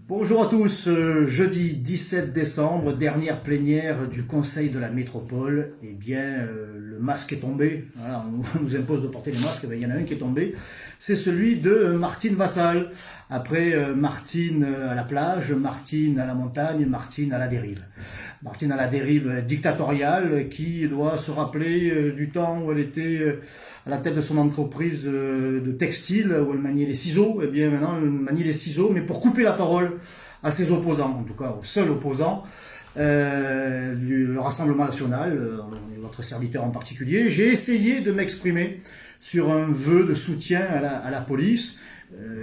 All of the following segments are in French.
Bonjour à tous, jeudi 17 décembre, dernière plénière du Conseil de la Métropole. Eh bien, le masque est tombé. Voilà, on nous impose de porter les masques, il y en a un qui est tombé. C'est celui de Martine Vassal. Après Martine à la plage, Martine à la montagne, Martine à la dérive. Martine à la dérive dictatoriale qui doit se rappeler du temps où elle était à la tête de son entreprise de textile, où elle maniait les ciseaux. Eh bien maintenant elle manie les ciseaux, mais pour couper la parole à ses opposants, en tout cas aux seuls opposants du Rassemblement National, votre serviteur en particulier. J'ai essayé de m'exprimer sur un vœu de soutien à la police.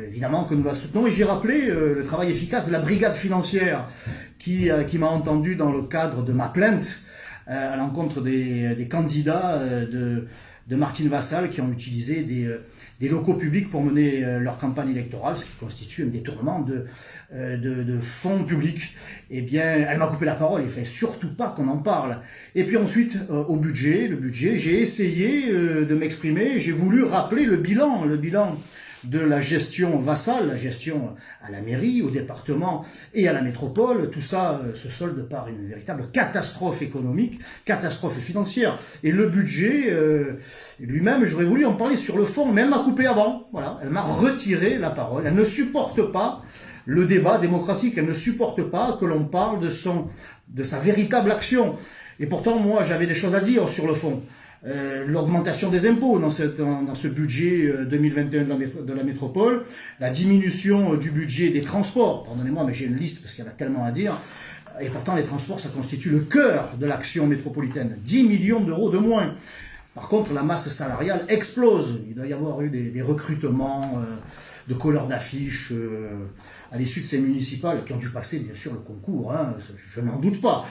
Évidemment que nous la soutenons, et j'ai rappelé le travail efficace de la brigade financière qui m'a entendu dans le cadre de ma plainte à l'encontre des candidats de Martine Vassal qui ont utilisé des locaux publics pour mener leur campagne électorale, ce qui constitue un détournement de fonds publics. Eh bien, elle m'a coupé la parole, il ne fallait surtout pas qu'on en parle. Et puis ensuite, le budget, j'ai essayé de m'exprimer, j'ai voulu rappeler le bilan de la gestion Vassal, la gestion à la mairie, au département et à la métropole. Tout ça se solde par une véritable catastrophe économique, catastrophe financière. Et le budget lui-même, j'aurais voulu en parler sur le fond, mais elle m'a coupé avant. Voilà, elle m'a retiré la parole. Elle ne supporte pas le débat démocratique. Elle ne supporte pas que l'on parle de sa véritable action. Et pourtant, moi, j'avais des choses à dire sur le fond. L'augmentation des impôts dans ce budget 2021 de la métropole, la diminution du budget des transports, pardonnez-moi mais j'ai une liste parce qu'il y en a tellement à dire, et pourtant les transports ça constitue le cœur de l'action métropolitaine, 10 millions d'euros de moins. Par contre, la masse salariale explose. Il doit y avoir eu des recrutements de couleurs d'affiches à l'issue de ces municipales qui ont dû passer, bien sûr, le concours, hein, je n'en doute pas.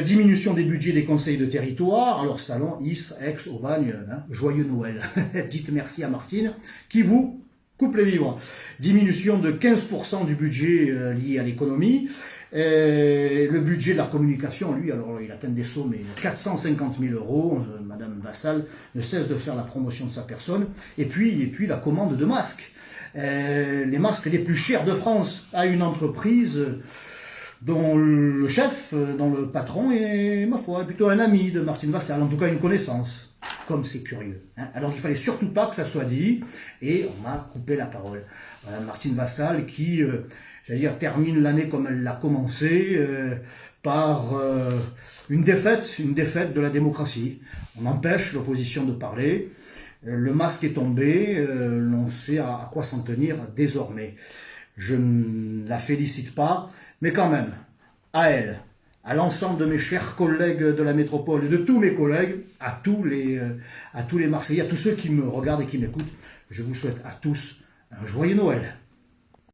Diminution des budgets des conseils de territoire. Alors, Salon, Istres, Aix, Aubagne, hein, joyeux Noël. Dites merci à Martine qui vous coupe les vivres. Diminution de 15% du budget lié à l'économie. Le budget de la communication, lui, alors il atteint des sommes, 450 000 euros. Madame Vassal ne cesse de faire la promotion de sa personne. Et puis la commande de masques. Les masques les plus chers de France à une entreprise dont le chef, dont le patron est, ma foi, plutôt un ami de Martine Vassal, en tout cas une connaissance. Comme c'est curieux. Hein. Alors il fallait surtout pas que ça soit dit, et on m'a coupé la parole. Voilà, Martine Vassal qui, j'allais dire, termine l'année comme elle l'a commencé, par une défaite de la démocratie. On empêche l'opposition de parler, le masque est tombé, l'on sait à quoi s'en tenir désormais. Je ne la félicite pas, mais quand même, à elle, à l'ensemble de mes chers collègues de la métropole et de tous mes collègues, à tous les Marseillais, à tous ceux qui me regardent et qui m'écoutent, je vous souhaite à tous un joyeux Noël.